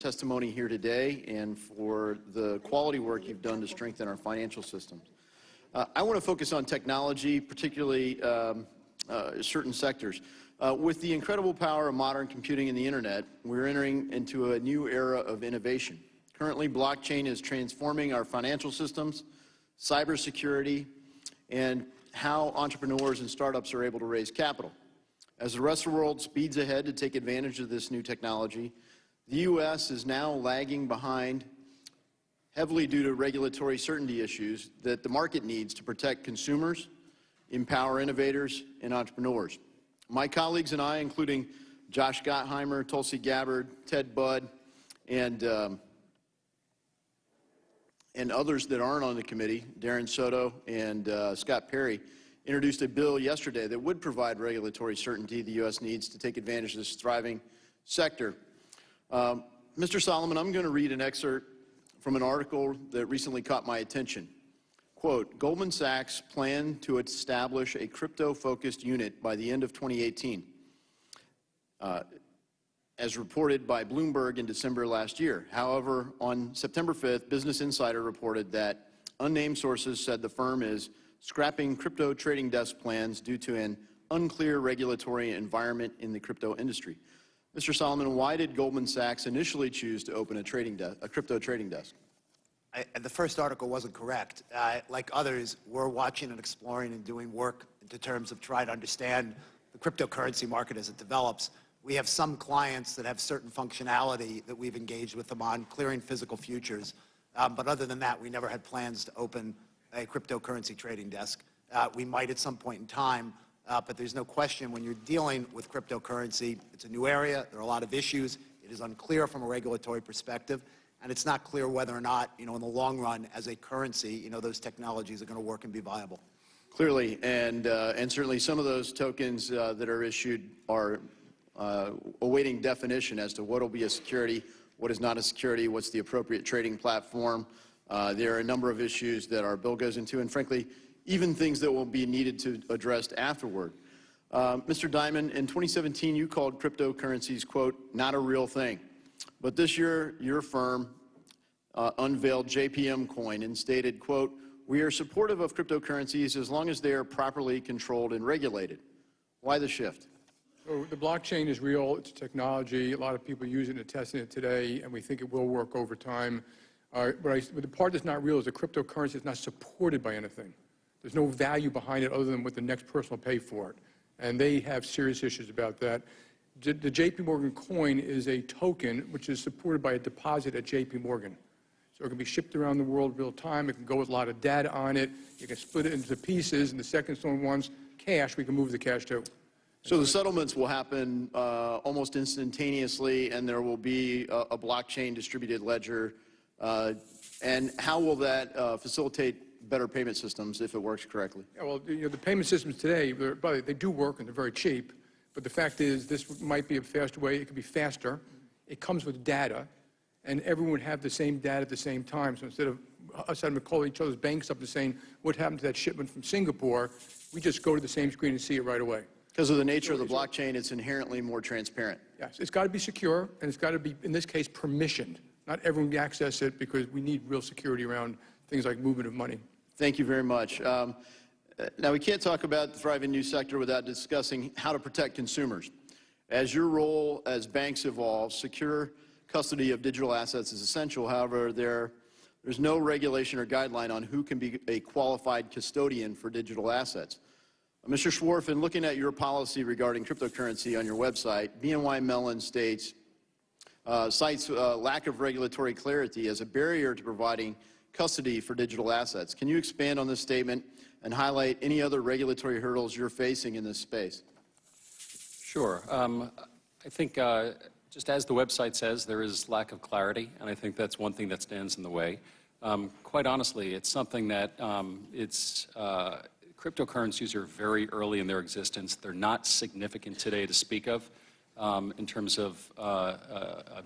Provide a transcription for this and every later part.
testimony here today and for the quality work you've done to strengthen our financial systems. I want to focus on technology, particularly certain sectors. With the incredible power of modern computing and the internet, we're entering into a new era of innovation. Currently, blockchain is transforming our financial systems, cybersecurity, and how entrepreneurs and startups are able to raise capital. As the rest of the world speeds ahead to take advantage of this new technology, the U.S. is now lagging behind heavily due to regulatory certainty issues that the market needs to protect consumers, empower innovators, and entrepreneurs. My colleagues and I, including Josh Gottheimer, Tulsi Gabbard, Ted Budd, and others that aren't on the committee, Darren Soto and Scott Perry, introduced a bill yesterday that would provide regulatory certainty the U.S. needs to take advantage of this thriving sector. Mr. Solomon, I'm going to read an excerpt from an article that recently caught my attention. Quote, Goldman Sachs planned to establish a crypto-focused unit by the end of 2018, as reported by Bloomberg in December last year. However, on September 5th, Business Insider reported that unnamed sources said the firm is scrapping crypto trading desk plans due to an unclear regulatory environment in the crypto industry. Mr. Solomon, why did Goldman Sachs initially choose to open a crypto trading desk? The first article wasn't correct. Like others, we're watching and exploring and doing work in terms of trying to understand the cryptocurrency market as it develops. We have some clients that have certain functionality that we've engaged with them on, clearing physical futures. But other than that, we never had plans to open a cryptocurrency trading desk. We might at some point in time, but there's no question when you're dealing with cryptocurrency, it's a new area, there are a lot of issues, it is unclear from a regulatory perspective, and it's not clear whether or not, in the long run, as a currency, those technologies are going to work and be viable. Clearly, and certainly some of those tokens that are issued are awaiting definition as to what will be a security, what is not a security, what's the appropriate trading platform. There are a number of issues that our bill goes into, and frankly, even things that will be needed to address afterward. Mr. Diamond, in 2017, you called cryptocurrencies, quote, not a real thing. But this year, your firm unveiled JPM Coin and stated, quote, we are supportive of cryptocurrencies as long as they are properly controlled and regulated. Why the shift? So the blockchain is real. It's a technology. A lot of people use it and testing it today, and we think it will work over time. But the part that's not real is the cryptocurrency is not supported by anything. There's no value behind it other than what the next person will pay for it. And they have serious issues about that. The JP Morgan coin is a token which is supported by a deposit at JP Morgan. So it can be shipped around the world real time. It can go with a lot of data on it. You can split it into pieces, and the second someone wants cash, we can move the cash too. So the settlements will happen almost instantaneously, and there will be a blockchain distributed ledger. And how will that facilitate better payment systems if it works correctly? Yeah, well, the payment systems today, they do work and they're very cheap. But the fact is, this might be a faster way. It could be faster. It comes with data, and everyone would have the same data at the same time. So instead of us having to call each other's banks up and saying, what happened to that shipment from Singapore, we just go to the same screen and see it right away. Because of the nature of the blockchain, it's inherently more transparent. Yes, it's got to be secure, and it's got to be, in this case, permissioned. Not everyone can access it because we need real security around things like movement of money. Thank you very much. Now, we can't talk about the thriving new sector without discussing how to protect consumers. As your role as banks evolves, secure custody of digital assets is essential. However, there's no regulation or guideline on who can be a qualified custodian for digital assets. Mr. Schwarf, in looking at your policy regarding cryptocurrency on your website, BNY Mellon cites lack of regulatory clarity as a barrier to providing custody for digital assets. Can you expand on this statement and highlight any other regulatory hurdles you're facing in this space? Sure. I think just as the website says, there is lack of clarity, and I think that's one thing that stands in the way. Quite honestly, it's something that cryptocurrencies are very early in their existence. They're not significant today to speak of in terms of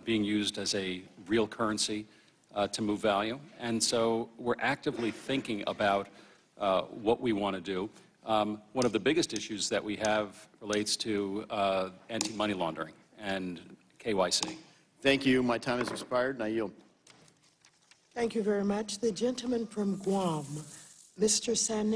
being used as a real currency to move value. And so we're actively thinking about what we want to do. One of the biggest issues that we have relates to anti-money laundering and KYC. Thank you. My time has expired, and I yield. Thank you very much. The gentleman from Guam, Mr. San